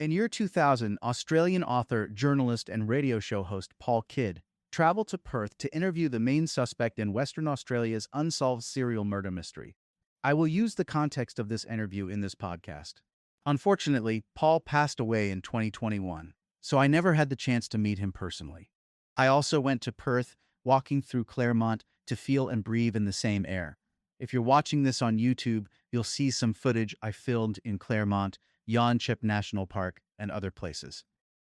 In year 2000, Australian author, journalist, and radio show host Paul Kidd traveled to Perth to interview the main suspect in Western Australia's unsolved serial murder mystery. I will use the context of this interview in this podcast. Unfortunately, Paul passed away in 2021, so I never had the chance to meet him personally. I also went to Perth, walking through Claremont to feel and breathe in the same air. If you're watching this on YouTube, you'll see some footage I filmed in Claremont, Yanchep National Park, and other places.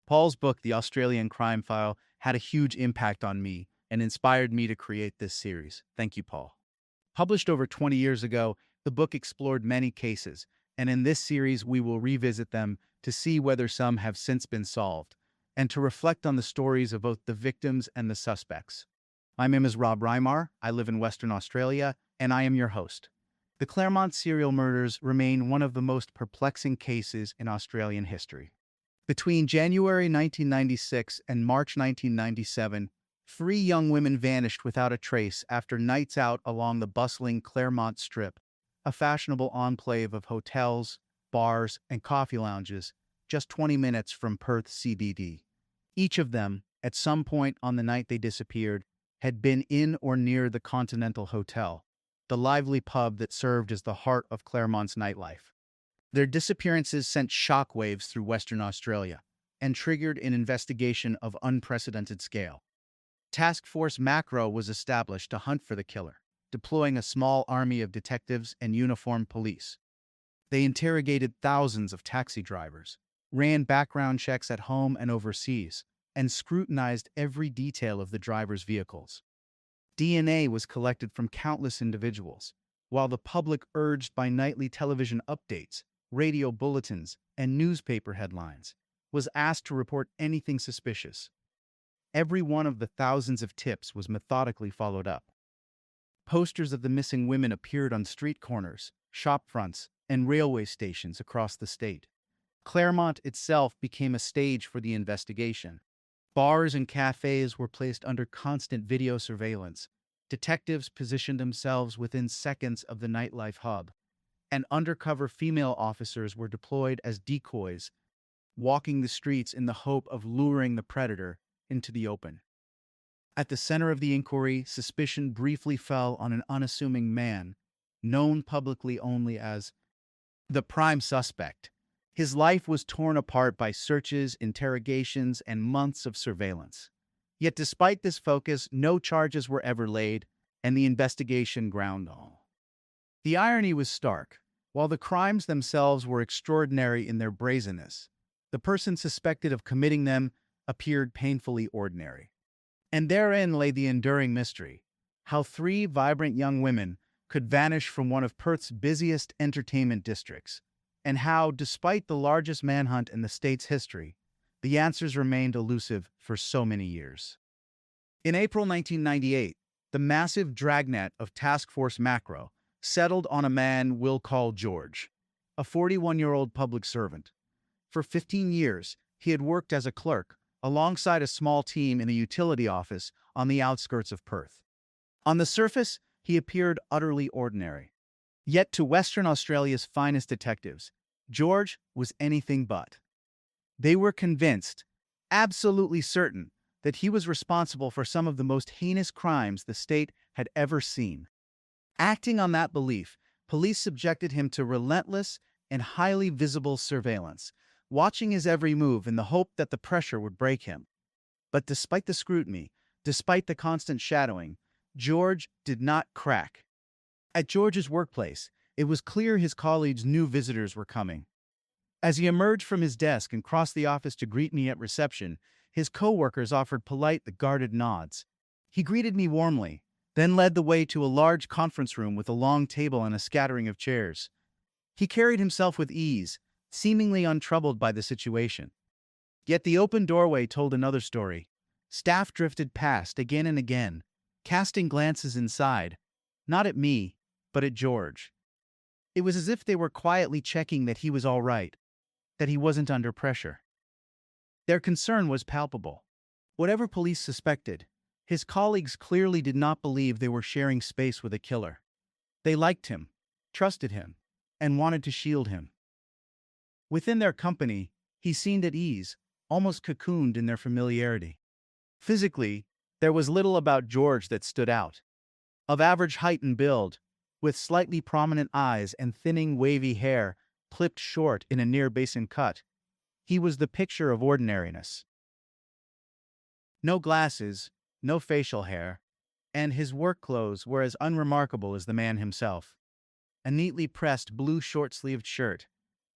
Paul's book, The Australian Crime File, had a huge impact on me and inspired me to create this series. Thank you, Paul. Published over 20 years ago, the book explored many cases, and in this series we will revisit them to see whether some have since been solved, and to reflect on the stories of both the victims and the suspects. My name is Rob Reimar, I live in Western Australia, and I am your host. The Claremont Serial Murders remain one of the most perplexing cases in Australian history. Between January 1996 and March 1997, 3 young women vanished without a trace after nights out along the bustling Claremont Strip, a fashionable enclave of hotels, bars, and coffee lounges just 20 minutes from Perth CBD. Each of them, at some point on the night they disappeared, had been in or near the Continental Hotel, the lively pub that served as the heart of Claremont's nightlife. Their disappearances sent shockwaves through Western Australia and triggered an investigation of unprecedented scale. Task Force Macro was established to hunt for the killer, deploying a small army of detectives and uniformed police. They interrogated thousands of taxi drivers, ran background checks at home and overseas, and scrutinized every detail of the drivers' vehicles. DNA was collected from countless individuals, while the public, urged by nightly television updates, radio bulletins, and newspaper headlines, was asked to report anything suspicious. Every one of the thousands of tips was methodically followed up. Posters of the missing women appeared on street corners, shop fronts, and railway stations across the state. Claremont itself became a stage for the investigation. Bars and cafes were placed under constant video surveillance. Detectives positioned themselves within seconds of the nightlife hub, and undercover female officers were deployed as decoys, walking the streets in the hope of luring the predator into the open. At the center of the inquiry, suspicion briefly fell on an unassuming man, known publicly only as the prime suspect. His life was torn apart by searches, interrogations, and months of surveillance. Yet despite this focus, no charges were ever laid, and the investigation ground all. The irony was stark. While the crimes themselves were extraordinary in their brazenness, the person suspected of committing them appeared painfully ordinary. And therein lay the enduring mystery: how 3 vibrant young women could vanish from one of Perth's busiest entertainment districts, and how, despite the largest manhunt in the state's history, the answers remained elusive for so many years. In April 1998, the massive dragnet of Task Force Macro settled on a man we'll call George, a 41-year-old public servant. For 15 years, he had worked as a clerk alongside a small team in a utility office on the outskirts of Perth. On the surface, he appeared utterly ordinary. Yet to Western Australia's finest detectives, George was anything but. They were convinced, absolutely certain, that he was responsible for some of the most heinous crimes the state had ever seen. Acting on that belief, police subjected him to relentless and highly visible surveillance, watching his every move in the hope that the pressure would break him. But despite the scrutiny, despite the constant shadowing, George did not crack. At George's workplace, it was clear his colleagues knew visitors were coming. As he emerged from his desk and crossed the office to greet me at reception, his co-workers offered polite but guarded nods. He greeted me warmly, then led the way to a large conference room with a long table and a scattering of chairs. He carried himself with ease, seemingly untroubled by the situation. Yet the open doorway told another story. Staff drifted past again and again, casting glances inside, not at me, but at George. It was as if they were quietly checking that he was all right, that he wasn't under pressure. Their concern was palpable. Whatever police suspected, his colleagues clearly did not believe they were sharing space with a killer. They liked him, trusted him, and wanted to shield him. Within their company, He seemed at ease, almost cocooned in their familiarity. Physically, there was little about George that stood out. Of average height and build, with slightly prominent eyes and thinning wavy hair clipped short in a near-basin cut, he was the picture of ordinariness. No glasses, no facial hair, and his work clothes were as unremarkable as the man himself. A neatly pressed blue short-sleeved shirt,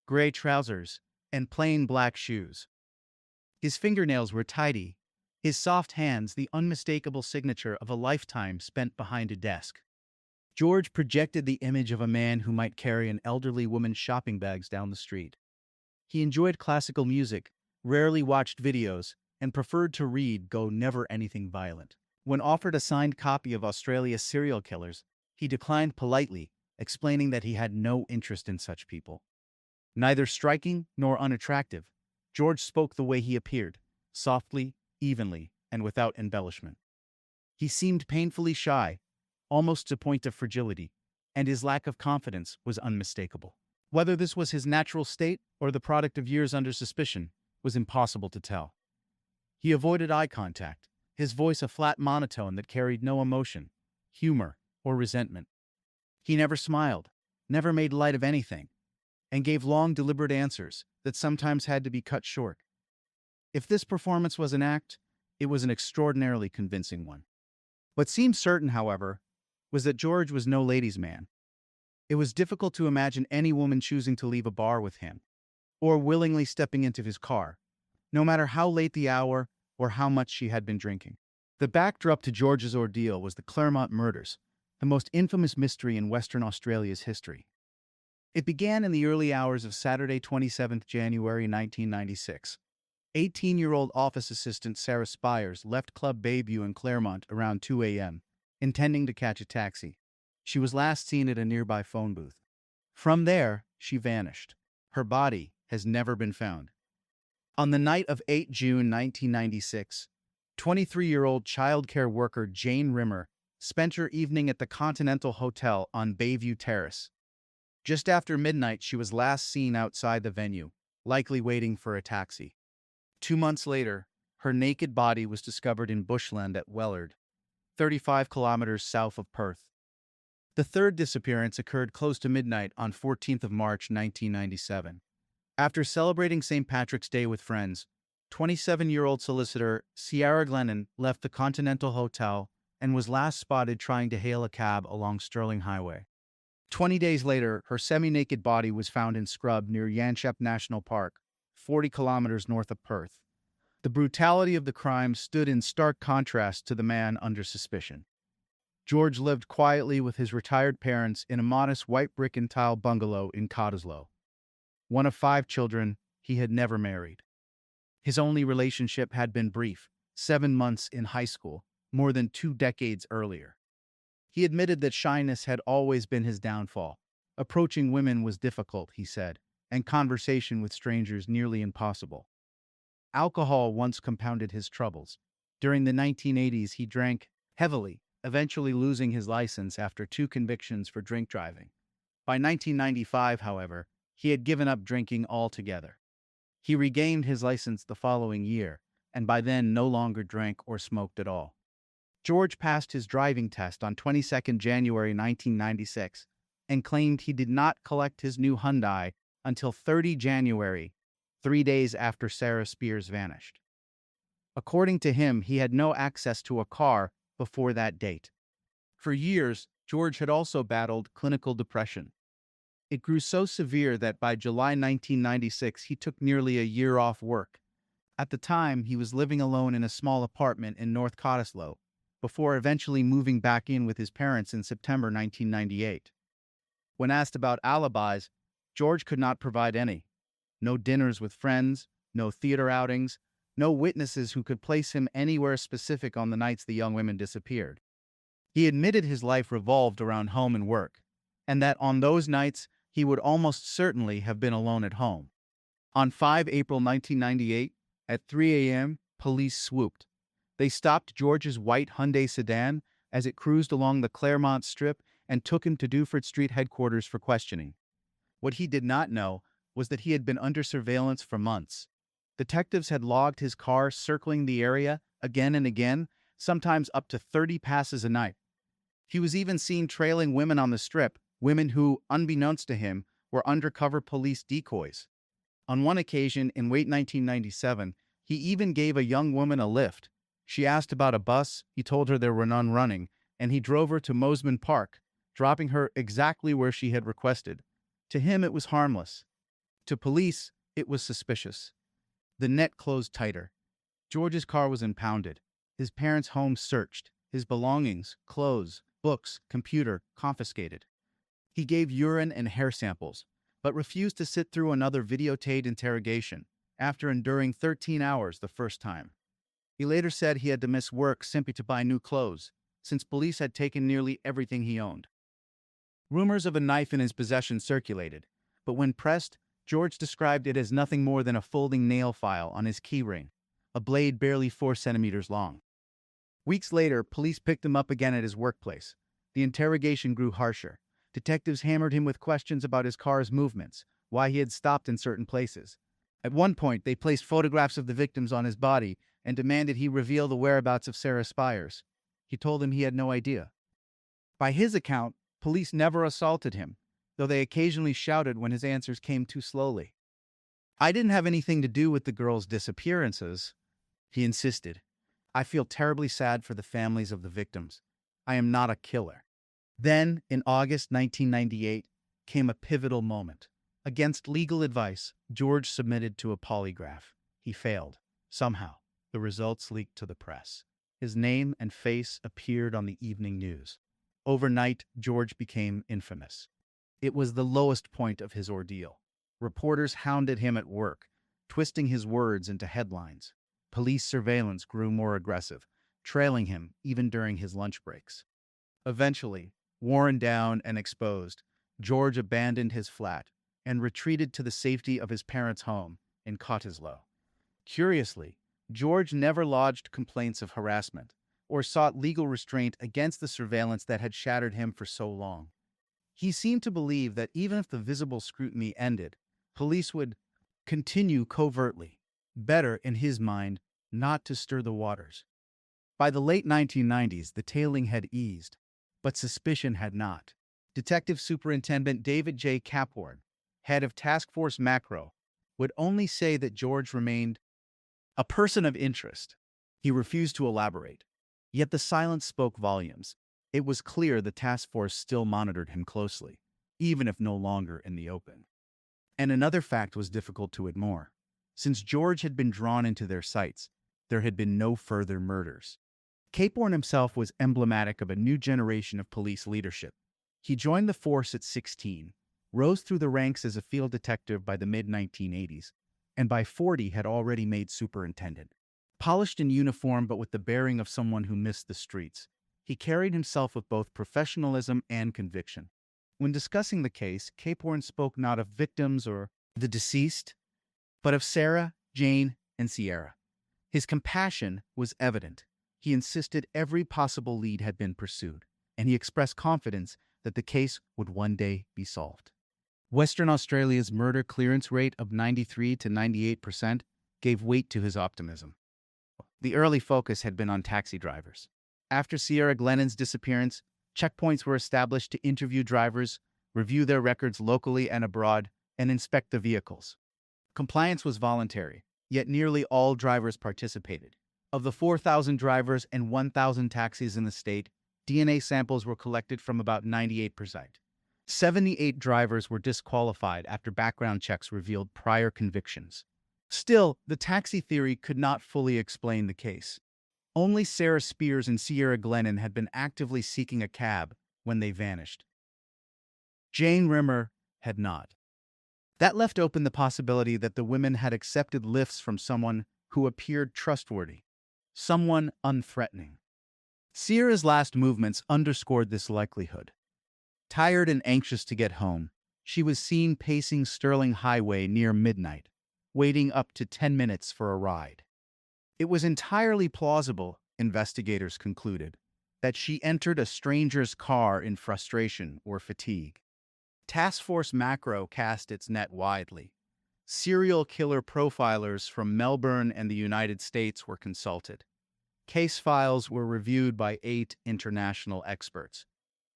gray trousers, and plain black shoes. His fingernails were tidy, his soft hands the unmistakable signature of a lifetime spent behind a desk. George projected the image of a man who might carry an elderly woman's shopping bags down the street. He enjoyed classical music, rarely watched videos, and preferred to read, though never anything violent. When offered a signed copy of Australia's Serial Killers, he declined politely, explaining that he had no interest in such people. Neither striking nor unattractive, George spoke the way he appeared, softly, evenly, and without embellishment. He seemed painfully shy, almost to point of fragility, and his lack of confidence was unmistakable. Whether this was his natural state or the product of years under suspicion was impossible to tell. He avoided eye contact, his voice a flat monotone that carried no emotion, humor, or resentment. He never smiled, never made light of anything, and gave long, deliberate answers that sometimes had to be cut short. If this performance was an act, it was an extraordinarily convincing one. What seemed certain, however, was that George was no ladies' man. It was difficult to imagine any woman choosing to leave a bar with him, or willingly stepping into his car, no matter how late the hour or how much she had been drinking. The backdrop to George's ordeal was the Claremont Murders, the most infamous mystery in Western Australia's history. It began in the early hours of Saturday, 27 January 1996. 18-year-old office assistant Sarah Spires left Club Bayview in Claremont around 2 a.m., intending to catch a taxi. She was last seen at a nearby phone booth. From there, she vanished. Her body has never been found. On the night of 8 June 1996, 23-year-old childcare worker Jane Rimmer spent her evening at the Continental Hotel on Bayview Terrace. Just after midnight, she was last seen outside the venue, likely waiting for a taxi. 2 months later, her naked body was discovered in bushland at Wellard, 35 kilometers south of Perth. The third disappearance occurred close to midnight on 14th of March 1997. After celebrating St. Patrick's Day with friends, 27-year-old solicitor Ciara Glennon left the Continental Hotel and was last spotted trying to hail a cab along Stirling Highway. 20 days later, her semi-naked body was found in scrub near Yanchep National Park, 40 kilometers north of Perth. The brutality of the crime stood in stark contrast to the man under suspicion. George lived quietly with his retired parents in a modest white brick and tile bungalow in Cottesloe. One of 5 children, he had never married. His only relationship had been brief, 7 months in high school, more than 2 decades earlier. He admitted that shyness had always been his downfall. Approaching women was difficult, he said, and conversation with strangers nearly impossible. Alcohol once compounded his troubles. During the 1980s, he drank heavily, eventually losing his license after 2 convictions for drink driving. By 1995, however, he had given up drinking altogether. He regained his license the following year, and by then no longer drank or smoked at all. George passed his driving test on 22 January 1996 and claimed he did not collect his new Hyundai until 30 January, 3 days after Sarah Spires vanished. According to him, he had no access to a car before that date. For years, George had also battled clinical depression. It grew so severe that by July 1996, he took nearly a year off work. At the time, he was living alone in a small apartment in North Cottesloe, before eventually moving back in with his parents in September 1998. When asked about alibis, George could not provide any. No dinners with friends, no theater outings, no witnesses who could place him anywhere specific on the nights the young women disappeared. He admitted his life revolved around home and work, and that on those nights he would almost certainly have been alone at home. On 5 April 1998, at 3 a.m., police swooped. They stopped George's white Hyundai sedan as it cruised along the Claremont Strip and took him to Duford Street headquarters for questioning. What he did not know was that he had been under surveillance for months. Detectives had logged his car circling the area again and again, sometimes up to 30 passes a night. He was even seen trailing women on the strip, women who, unbeknownst to him, were undercover police decoys. On one occasion, in late 1997, he even gave a young woman a lift. She asked about a bus, he told her there were none running, and he drove her to Mosman Park, dropping her exactly where she had requested. To him, it was harmless. To police, it was suspicious. The net closed tighter. George's car was impounded. His parents' home searched. His belongings, clothes, books, computer, confiscated. He gave urine and hair samples, but refused to sit through another videotaped interrogation after enduring 13 hours the first time. He later said he had to miss work simply to buy new clothes, since police had taken nearly everything he owned. Rumors of a knife in his possession circulated, but when pressed, George described it as nothing more than a folding nail file on his keyring, a blade barely 4 centimeters long. Weeks later, police picked him up again at his workplace. The interrogation grew harsher. Detectives hammered him with questions about his car's movements, why he had stopped in certain places. At one point, they placed photographs of the victims on his body and demanded he reveal the whereabouts of Sarah Spires. He told them he had no idea. By his account, police never assaulted him, though they occasionally shouted when his answers came too slowly. "I didn't have anything to do with the girls' disappearances," he insisted. "I feel terribly sad for the families of the victims. I am not a killer." Then, in August 1998, came a pivotal moment. Against legal advice, George submitted to a polygraph. He failed. Somehow, the results leaked to the press. His name and face appeared on the evening news. Overnight, George became infamous. It was the lowest point of his ordeal. Reporters hounded him at work, twisting his words into headlines. Police surveillance grew more aggressive, trailing him even during his lunch breaks. Eventually, worn down and exposed, George abandoned his flat and retreated to the safety of his parents' home in Cottesloe. Curiously, George never lodged complaints of harassment or sought legal restraint against the surveillance that had shattered him for so long. He seemed to believe that even if the visible scrutiny ended, police would continue covertly. Better, in his mind, not to stir the waters. By the late 1990s, the tailing had eased, but suspicion had not. Detective Superintendent David J. Capworn, head of Task Force Macro, would only say that George remained a person of interest. He refused to elaborate. Yet the silence spoke volumes. It was clear the task force still monitored him closely, even if no longer in the open. And another fact was difficult to ignore. Since George had been drawn into their sights, there had been no further murders. Capehorn himself was emblematic of a new generation of police leadership. He joined the force at 16, rose through the ranks as a field detective by the mid-1980s, and by 40 had already made superintendent. Polished in uniform but with the bearing of someone who missed the streets, he carried himself with both professionalism and conviction. When discussing the case, Capehorn spoke not of victims or the deceased, but of Sarah, Jane, and Sierra. His compassion was evident. He insisted every possible lead had been pursued, and he expressed confidence that the case would one day be solved. Western Australia's murder clearance rate of 93 to 98% gave weight to his optimism. The early focus had been on taxi drivers. After Sierra Glennon's disappearance, checkpoints were established to interview drivers, review their records locally and abroad, and inspect the vehicles. Compliance was voluntary, yet nearly all drivers participated. Of the 4,000 drivers and 1,000 taxis in the state, DNA samples were collected from about 98%. 78 drivers were disqualified after background checks revealed prior convictions. Still, the taxi theory could not fully explain the case. Only Sarah Spears and Sierra Glennon had been actively seeking a cab when they vanished. Jane Rimmer had not. That left open the possibility that the women had accepted lifts from someone who appeared trustworthy, someone unthreatening. Sierra's last movements underscored this likelihood. Tired and anxious to get home, she was seen pacing Sterling Highway near midnight, waiting up to 10 minutes for a ride. It was entirely plausible, investigators concluded, that she entered a stranger's car in frustration or fatigue. Task Force Macro cast its net widely. Serial killer profilers from Melbourne and the United States were consulted. Case files were reviewed by 8 international experts.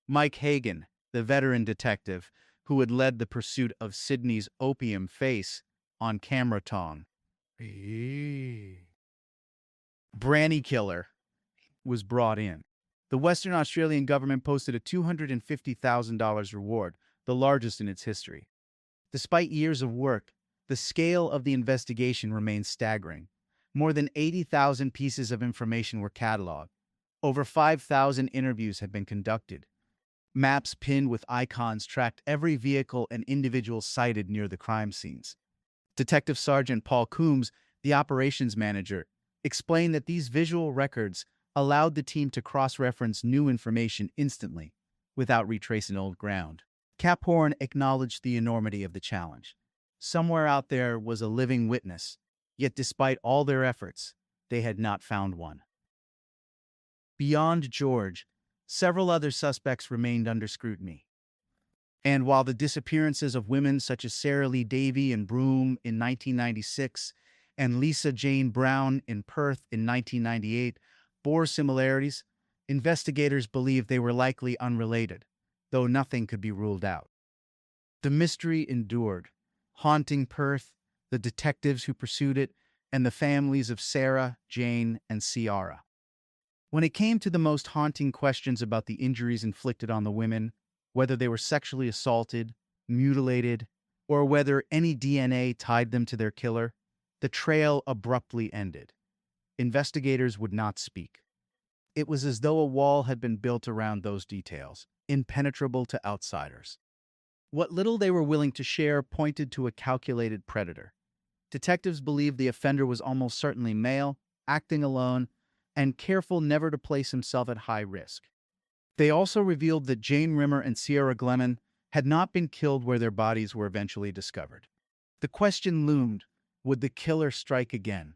Mike Hagan, the veteran detective who had led the pursuit of Sydney's opium face on camera tong. Branny Killer was brought in. The Western Australian government posted a $250,000 reward, the largest in its history. Despite years of work, the scale of the investigation remains staggering. More than 80,000 pieces of information were cataloged. Over 5,000 interviews had been conducted. Maps pinned with icons tracked every vehicle and individual sighted near the crime scenes. Detective Sergeant Paul Coombs, the operations manager, explained that these visual records allowed the team to cross-reference new information instantly, without retracing old ground. Cap Horn acknowledged the enormity of the challenge. Somewhere out there was a living witness, yet despite all their efforts, they had not found one. Beyond George, several other suspects remained under scrutiny. And while the disappearances of women such as Sarah Lee Davey in Broome in 1996 and Lisa Jane Brown in Perth in 1998 bore similarities, investigators believe they were likely unrelated, though nothing could be ruled out. The mystery endured, haunting Perth, the detectives who pursued it, and the families of Sarah, Jane, and Ciara. When it came to the most haunting questions about the injuries inflicted on the women, whether they were sexually assaulted, mutilated, or whether any DNA tied them to their killer, the trail abruptly ended. Investigators would not speak. It was as though a wall had been built around those details, impenetrable to outsiders. What little they were willing to share pointed to a calculated predator. Detectives believed the offender was almost certainly male, acting alone, and careful never to place himself at high risk. They also revealed that Jane Rimmer and Ciara Glennon had not been killed where their bodies were eventually discovered. The question loomed, would the killer strike again?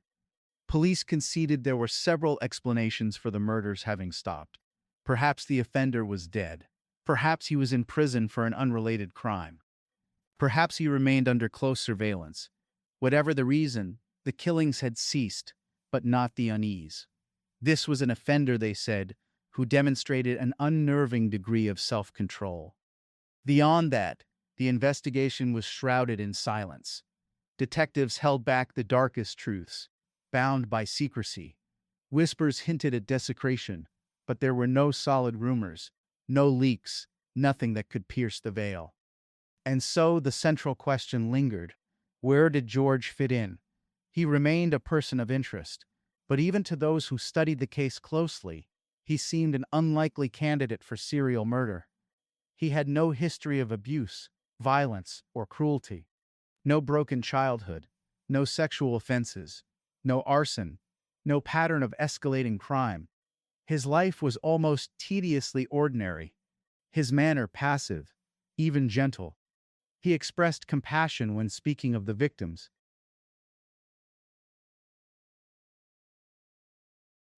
Police conceded there were several explanations for the murders having stopped. Perhaps the offender was dead. Perhaps he was in prison for an unrelated crime. Perhaps he remained under close surveillance. Whatever the reason, the killings had ceased, but not the unease. This was an offender, they said, who demonstrated an unnerving degree of self-control. Beyond that, the investigation was shrouded in silence. Detectives held back the darkest truths, bound by secrecy. Whispers hinted at desecration, but there were no solid rumors, no leaks, nothing that could pierce the veil. And so the central question lingered. Where did George fit in? He remained a person of interest, but even to those who studied the case closely, he seemed an unlikely candidate for serial murder. He had no history of abuse, violence, or cruelty. No broken childhood, no sexual offenses, no arson, no pattern of escalating crime. His life was almost tediously ordinary, his manner passive, even gentle. He expressed compassion when speaking of the victims.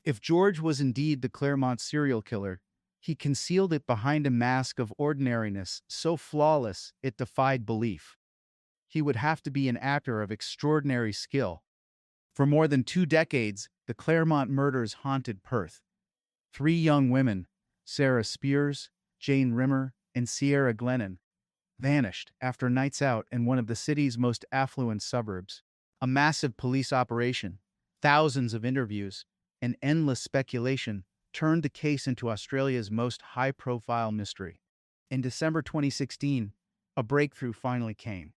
If George was indeed the Claremont serial killer, he concealed it behind a mask of ordinariness so flawless it defied belief. He would have to be an actor of extraordinary skill. For more than 2 decades, the Claremont murders haunted Perth. 3 young women, Sarah Spears, Jane Rimmer, and Ciara Glennon, vanished after nights out in one of the city's most affluent suburbs. A massive police operation, thousands of interviews, and endless speculation turned the case into Australia's most high-profile mystery. In December 2016, a breakthrough finally came.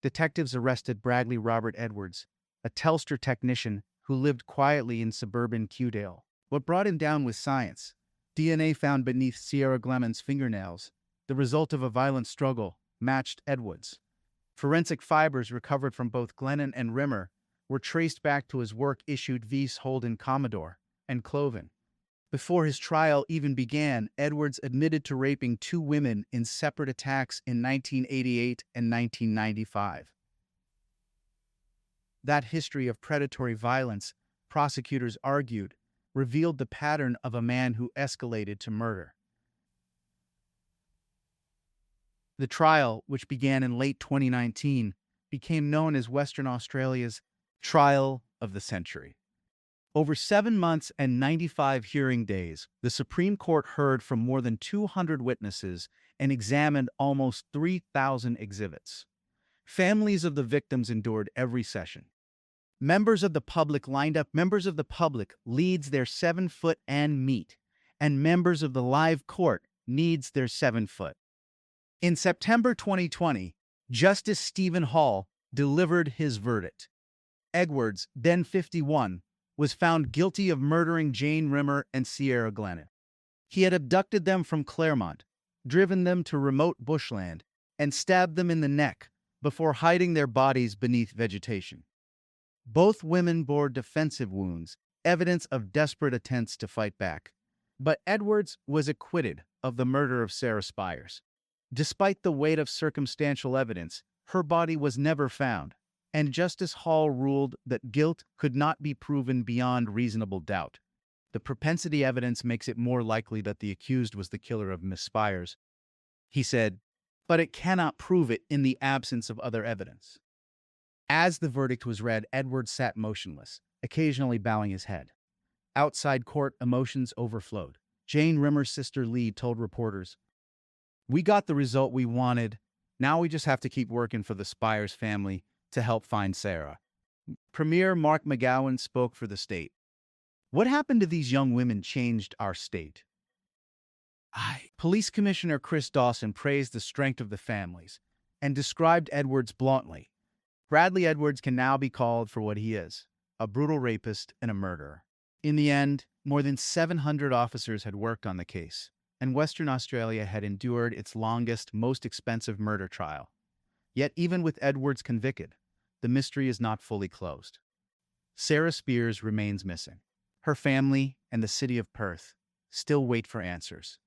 Detectives arrested Bradley Robert Edwards, a Telstra technician who lived quietly in suburban Kewdale. What brought him down was science. DNA found beneath Ciara Glennon's fingernails, the result of a violent struggle, matched Edwards'. Forensic fibers recovered from both Glennon and Rimmer were traced back to his work issued vis Holden Commodore and Cloven. Before his trial even began, Edwards admitted to raping 2 women in separate attacks in 1988 and 1995. That history of predatory violence, prosecutors argued, revealed the pattern of a man who escalated to murder. The trial, which began in late 2019, became known as Western Australia's trial of the century. Over 7 months and 95 hearing days, the Supreme Court heard from more than 200 witnesses and examined almost 3,000 exhibits. Families of the victims endured every session. Members of the public lined up. Members of the public leads their 7-foot and meet, and members of the live court needs their 7-foot. In September 2020, Justice Stephen Hall delivered his verdict. Edwards, then 51, was found guilty of murdering Jane Rimmer and Sierra Glennon. He had abducted them from Claremont, driven them to remote bushland, and stabbed them in the neck before hiding their bodies beneath vegetation. Both women bore defensive wounds, evidence of desperate attempts to fight back. But Edwards was acquitted of the murder of Sarah Spires. Despite the weight of circumstantial evidence, her body was never found, and Justice Hall ruled that guilt could not be proven beyond reasonable doubt. The propensity evidence makes it more likely that the accused was the killer of Miss Spires. He said, but it cannot prove it in the absence of other evidence. As the verdict was read, Edwards sat motionless, occasionally bowing his head. Outside court, emotions overflowed. Jane Rimmer's sister Lee told reporters, "We got the result we wanted. Now we just have to keep working for the Spires family to help find Sarah." Premier Mark McGowan spoke for the state. "What happened to these young women changed our state." Police Commissioner Chris Dawson praised the strength of the families and described Edwards bluntly. Bradley Edwards can now be called for what he is, a brutal rapist and a murderer. In the end, more than 700 officers had worked on the case, and Western Australia had endured its longest, most expensive murder trial. Yet even with Edwards convicted, the mystery is not fully closed. Sarah Spires remains missing. Her family and the city of Perth still wait for answers.